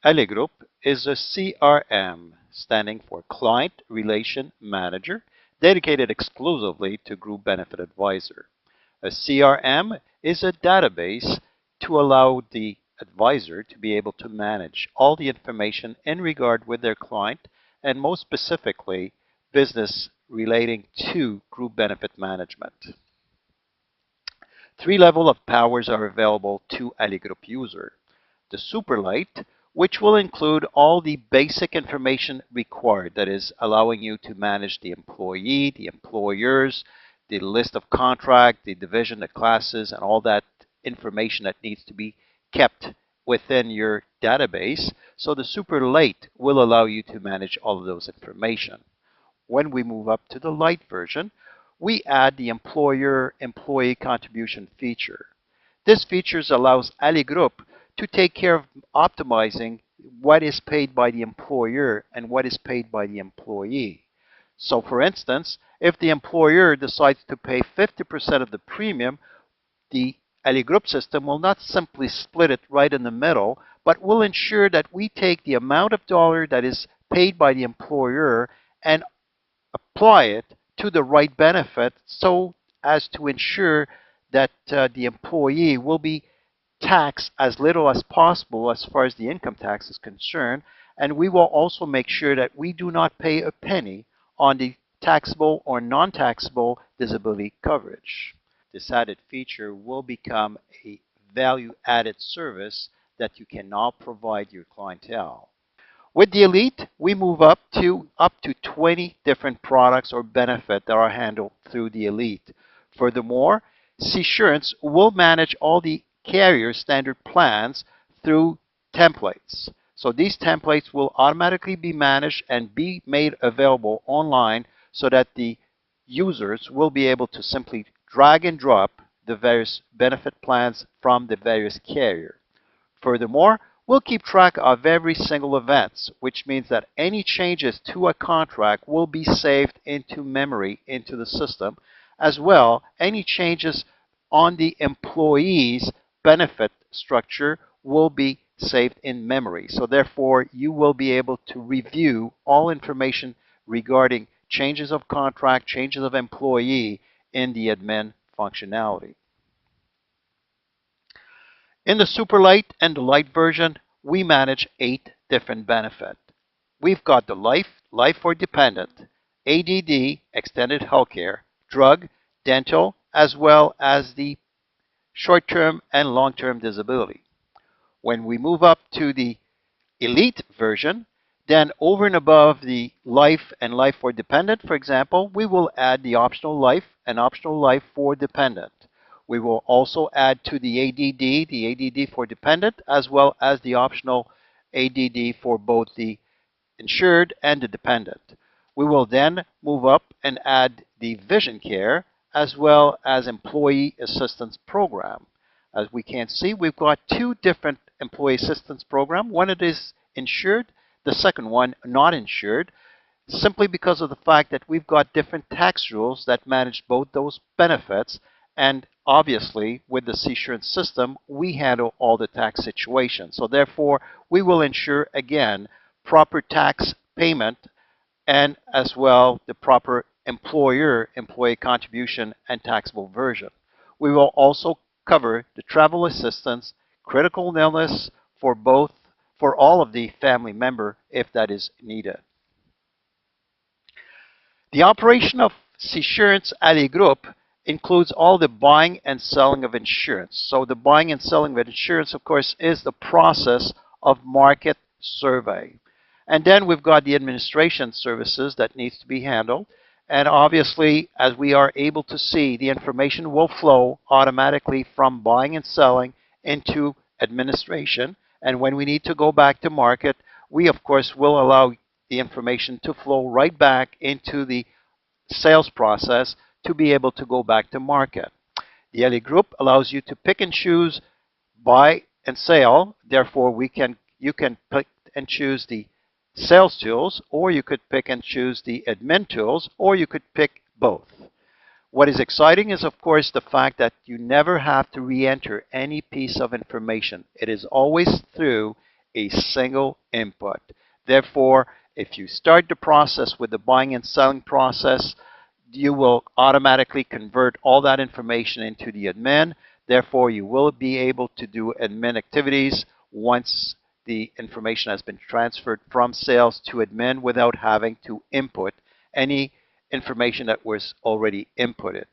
Allegroupe is a CRM, standing for Client Relation Manager, dedicated exclusively to Group Benefit Advisor. A CRM is a database to allow the advisor to be able to manage all the information in regard with their client, and most specifically, business relating to group benefit management. Three levels of powers are available to Allegroupe user. The Superlight, which will include all the basic information required, that is, allowing you to manage the employee, the employers, the list of contract, the division, the classes, and all that information that needs to be kept within your database. So the Superlight will allow you to manage all of those information. When we move up to the light version, we add the employer-employee contribution feature. This feature allows Allegroupe to take care of optimizing what is paid by the employer and what is paid by the employee. So for instance, if the employer decides to pay 50% of the premium, the Allegroupe system will not simply split it right in the middle, but will ensure that we take the amount of dollar that is paid by the employer and apply it to the right benefit so as to ensure that the employee will be taxed as little as possible as far as the income tax is concerned, and we will also make sure that we do not pay a penny on the taxable or non-taxable disability coverage. This added feature will become a value-added service that you can now provide your clientele. With the Elite, we move up to 20 different products or benefits that are handled through the Elite. Furthermore, Csurance will manage all the carrier standard plans through templates. So these templates will automatically be managed and be made available online so that the users will be able to simply drag and drop the various benefit plans from the various carrier. Furthermore, we'll keep track of every single event, which means that any changes to a contract will be saved into memory, into the system. As well, any changes on the employee's benefit structure will be saved in memory. So therefore, you will be able to review all information regarding changes of contract, changes of employee in the admin functionality. In the Superlight and the Light version, we manage 8 different benefits. We've got the life for dependent, ADD, extended healthcare, drug, dental, as well as the short-term and long-term disability. When we move up to the Elite version, then over and above the life and life for dependent, for example, we will add the optional life and optional life for dependent. We will also add to the ADD for dependent, as well as the optional ADD for both the insured and the dependent. We will then move up and add the vision care, as well as employee assistance program. As we can see, we've got 2 different employee assistance programs. One it is insured, the second one not insured, simply because of the fact that we've got different tax rules that manage both those benefits. And obviously, with the Csurance system, we handle all the tax situations. So therefore, we will ensure, again, proper tax payment and as well the proper employee contribution and taxable version. We will also cover the travel assistance, critical illness for all of the family member if that is needed. The operation of Csurance Allegroupe includes all the buying and selling of insurance. So the buying and selling of insurance, of course, is the process of market survey. And then we've got the administration services that needs to be handled. And obviously, as we are able to see, the information will flow automatically from buying and selling into administration. And when we need to go back to market, we, of course, will allow the information to flow right back into the sales process to be able to go back to market. The Allegroupe allows you to pick and choose buy and sell. Therefore, you can pick and choose the sales tools, or you could pick and choose the admin tools, or you could pick both. What is exciting is, of course, the fact that you never have to re-enter any piece of information. It is always through a single input. Therefore, if you start the process with the buying and selling process, you will automatically convert all that information into the admin. Therefore, you will be able to do admin activities once the information has been transferred from sales to admin without having to input any information that was already inputted.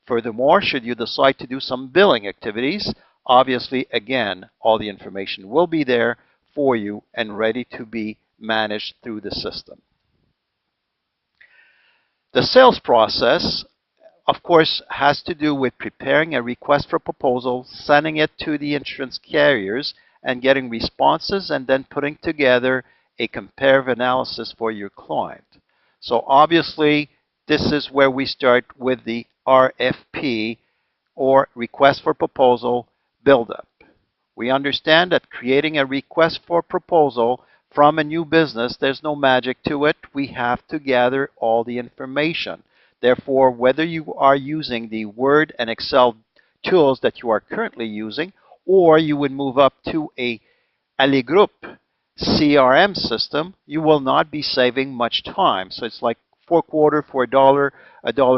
Furthermore, should you decide to do some billing activities, obviously, again, all the information will be there for you and ready to be managed through the system. The sales process, of course, has to do with preparing a request for proposal, sending it to the insurance carriers, and getting responses, and then putting together a comparative analysis for your client. So obviously, this is where we start with the RFP, or request for proposal buildup. We understand that creating a request for proposal from a new business, there's no magic to it. We have to gather all the information. Therefore, whether you are using the Word and Excel tools that you are currently using, or you would move up to a Allegroupe CRM system, you will not be saving much time. So it's like 4 quarters for a dollar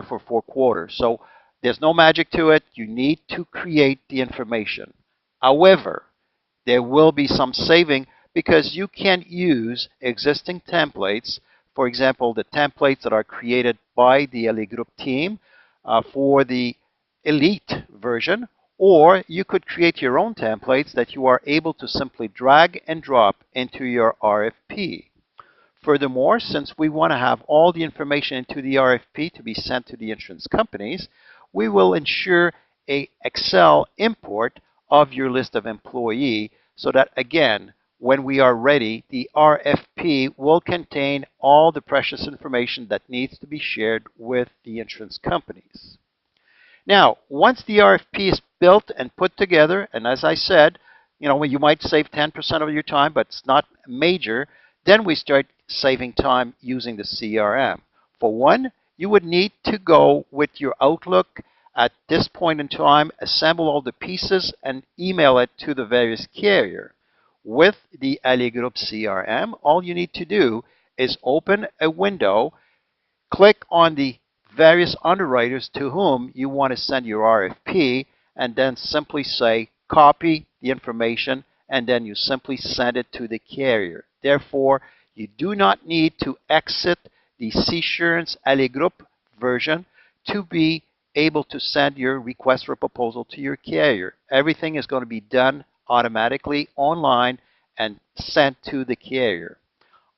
for 4 quarters. So there's no magic to it. You need to create the information. However, there will be some saving because you can use existing templates. For example, the templates that are created by the Allegroupe team for the elite version, or you could create your own templates that you are able to simply drag and drop into your RFP. Furthermore, since we want to have all the information into the RFP to be sent to the insurance companies, we will ensure a Excel import of your list of employee so that, again, when we are ready, the RFP will contain all the precious information that needs to be shared with the insurance companies. Now, once the RFP is built and put together, and as I said, you might save 10% of your time, but it's not major, then we start saving time using the CRM. For one, you would need to go with your Outlook at this point in time, assemble all the pieces, and email it to the various carrier. With the Allegroupe CRM, all you need to do is open a window, click on the various underwriters to whom you want to send your RFP, and then simply say copy the information, and then you simply send it to the carrier. Therefore, you do not need to exit the Csurance Allegroupe version to be able to send your request for proposal to your carrier. Everything is going to be done automatically online and sent to the carrier.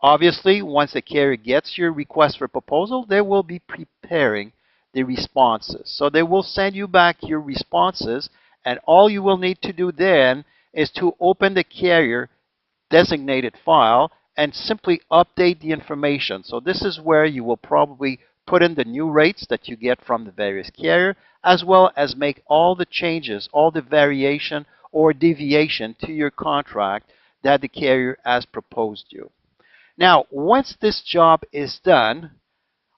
Obviously, once the carrier gets your request for proposal, they will be preparing the responses. So they will send you back your responses, and all you will need to do then is to open the carrier designated file and simply update the information. So this is where you will probably put in the new rates that you get from the various carrier, as well as make all the changes, all the variation or deviation to your contract that the carrier has proposed you. Now, once this job is done,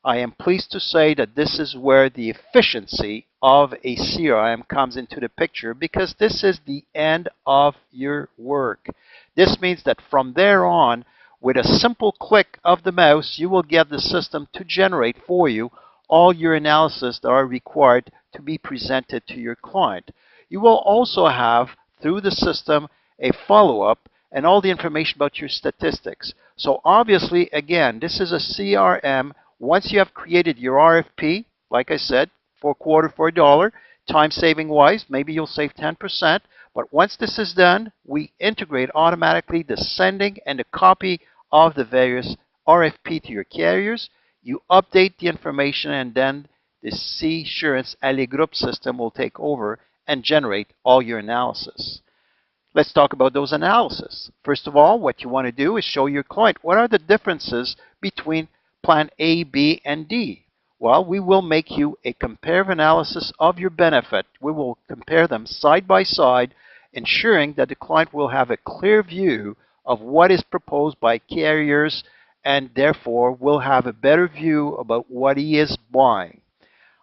I am pleased to say that this is where the efficiency of a CRM comes into the picture, because this is the end of your work. This means that from there on, with a simple click of the mouse, you will get the system to generate for you all your analysis that are required to be presented to your client. You will also have, through the system, a follow-up and all the information about your statistics. So obviously, again, this is a CRM. Once you have created your RFP, like I said, 4 quarters for a dollar, time saving wise, maybe you'll save 10%. But once this is done, we integrate automatically the sending and the copy of the various RFP to your carriers. You update the information, and then the Csurance Allegroupe system will take over and generate all your analysis. Let's talk about those analysis. First of all, what you want to do is show your client what are the differences between plan A, B, and D. Well, we will make you a comparative analysis of your benefit. We will compare them side by side, ensuring that the client will have a clear view of what is proposed by carriers, and therefore will have a better view about what he is buying.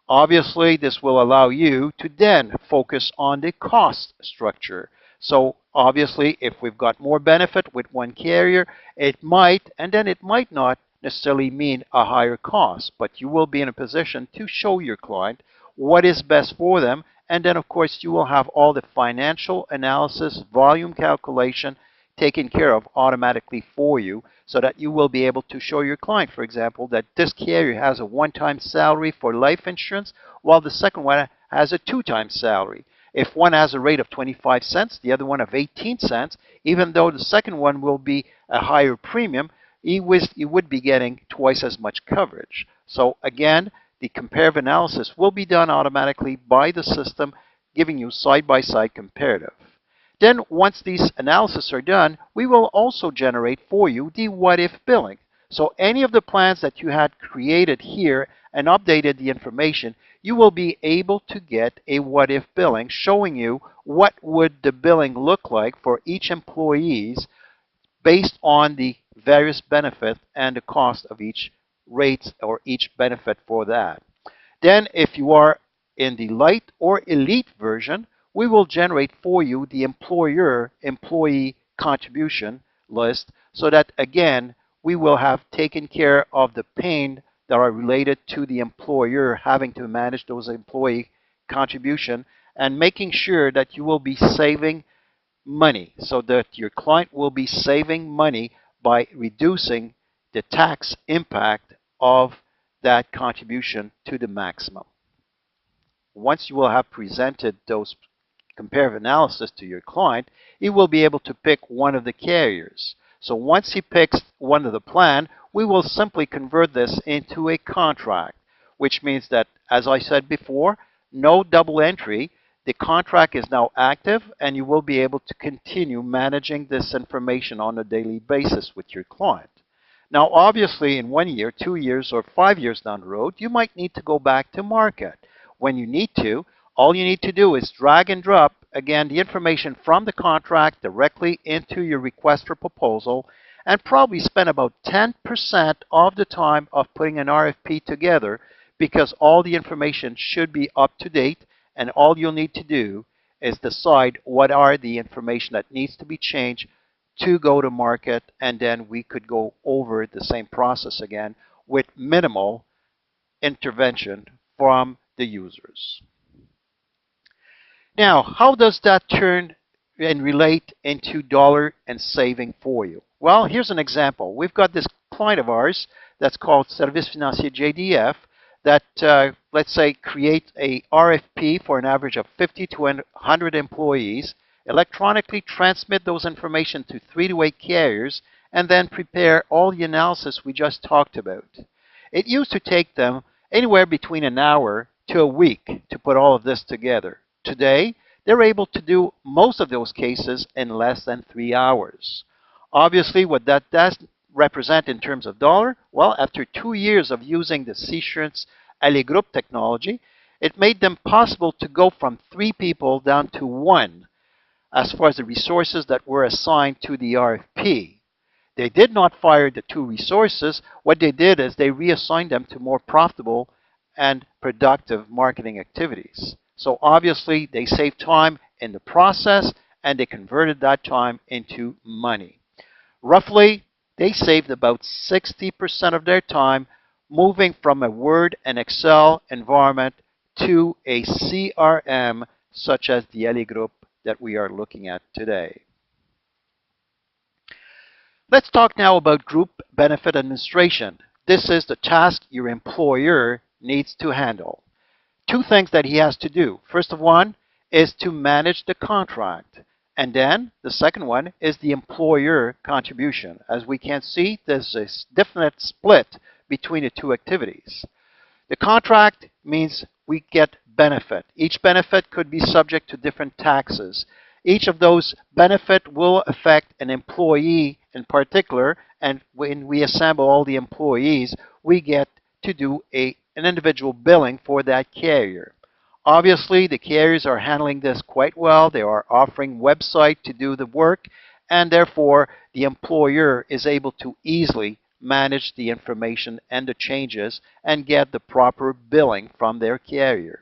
Obviously, this will allow you to then focus on the cost structure. So obviously, if we've got more benefit with one carrier, it might, and then it might not necessarily mean a higher cost, but you will be in a position to show your client what is best for them. And then, of course, you will have all the financial analysis, volume calculation taken care of automatically for you so that you will be able to show your client, for example, that this carrier has a one-time salary for life insurance while the second one has a two-time salary. If one has a rate of 25 cents, the other one of 18 cents, even though the second one will be a higher premium, you would be getting twice as much coverage. So again, the comparative analysis will be done automatically by the system, giving you side-by-side comparative. Then once these analyses are done, we will also generate for you the what-if billing. So any of the plans that you had created here and updated the information, you will be able to get a what-if billing showing you what would the billing look like for each employees based on the various benefits and the cost of each rates or each benefit for that. Then if you are in the light or elite version, we will generate for you the employer-employee contribution list so that, again, we will have taken care of the pain that are related to the employer having to manage those employee contribution and making sure that you will be saving money so that your client will be saving money by reducing the tax impact of that contribution to the maximum. Once you will have presented those comparative analysis to your client, he will be able to pick one of the carriers. So once he picks one of the plan, we will simply convert this into a contract, which means that, as I said before, no double entry. The contract is now active, and you will be able to continue managing this information on a daily basis with your client. Now, obviously, in 1 year, 2 years, or 5 years down the road, you might need to go back to market. When you need to, all you need to do is drag and drop, again, the information from the contract directly into your request for proposal and probably spend about 10% of the time of putting an RFP together because all the information should be up to date, and all you'll need to do is decide what are the information that needs to be changed to go to market, and then we could go over the same process again with minimal intervention from the users. Now, how does that turn and relate into dollar and saving for you? Well, here's an example. We've got this client of ours that's called Service Financier JDF that, let's say, create a RFP for an average of 50 to 100 employees, electronically transmit those information to 3 to 8 carriers, and then prepare all the analysis we just talked about. It used to take them anywhere between an hour to a week to put all of this together. Today, they're able to do most of those cases in less than 3 hours. Obviously, what that does represent in terms of dollar, well, after 2 years of using the Seassurance Allegroupe technology, it made them possible to go from 3 people down to 1 as far as the resources that were assigned to the RFP. They did not fire the 2 resources. What they did is they reassigned them to more profitable and productive marketing activities. So obviously, they saved time in the process, and they converted that time into money. Roughly, they saved about 60% of their time moving from a Word and Excel environment to a CRM such as the Allegroupe that we are looking at today. Let's talk now about group benefit administration. This is the task your employer needs to handle. 2 things that he has to do. First of one is to manage the contract. And then the second one is the employer contribution. As we can see, there's a definite split between the 2 activities. The contract means we get benefit. Each benefit could be subject to different taxes. Each of those benefits will affect an employee in particular, and when we assemble all the employees, we get to do an individual billing for that carrier. Obviously, the carriers are handling this quite well. They are offering website to do the work, and therefore the employer is able to easily manage the information and the changes and get the proper billing from their carrier.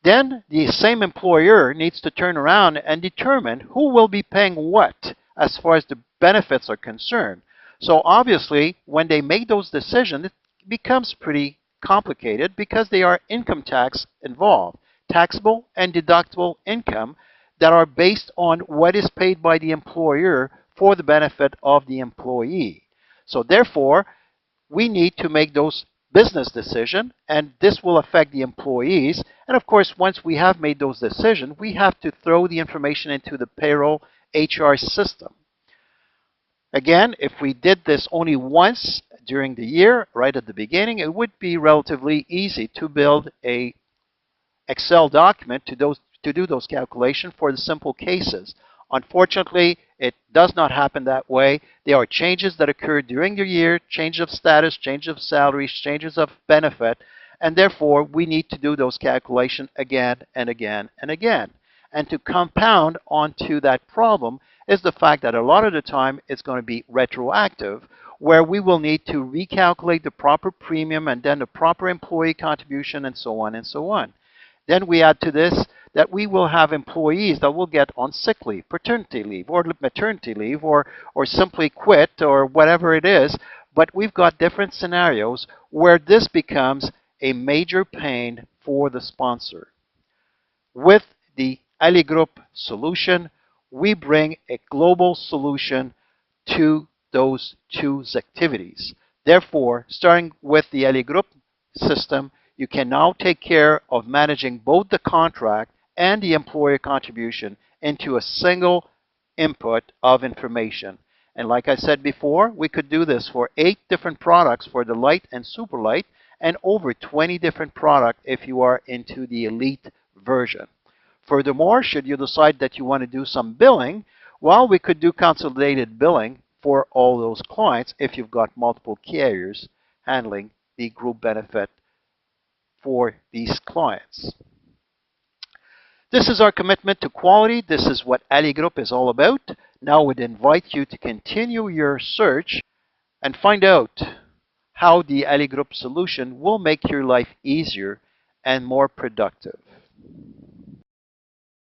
Then the same employer needs to turn around and determine who will be paying what as far as the benefits are concerned. So obviously, when they make those decisions, it becomes pretty complicated because they are income tax involved, taxable and deductible income that are based on what is paid by the employer for the benefit of the employee. So therefore, we need to make those business decisions, and this will affect the employees. And of course, once we have made those decisions, we have to throw the information into the payroll HR system. Again, if we did this only once during the year, right at the beginning, it would be relatively easy to build a Excel document to do those calculations for the simple cases. Unfortunately, it does not happen that way. There are changes that occur during the year, change of status, change of salaries, changes of benefit, and therefore we need to do those calculations again and again and again. And to compound onto that problem is the fact that a lot of the time it's going to be retroactive, where we will need to recalculate the proper premium and then the proper employee contribution and so on and so on. Then we add to this that we will have employees that will get on sick leave, paternity leave, or maternity leave, or simply quit, or whatever it is. But we've got different scenarios where this becomes a major pain for the sponsor. With the Allegroupe solution, we bring a global solution to those two activities. Therefore, starting with the Allegroupe system, you can now take care of managing both the contract and the employer contribution into a single input of information. And like I said before, we could do this for 8 different products for the light and super light, and over 20 different products if you are into the elite version. Furthermore, should you decide that you want to do some billing, well, we could do consolidated billing for all those clients if you've got multiple carriers handling the group benefit for these clients. This is our commitment to quality. This is what Allegroupe is all about. Now I would invite you to continue your search and find out how the Allegroupe solution will make your life easier and more productive.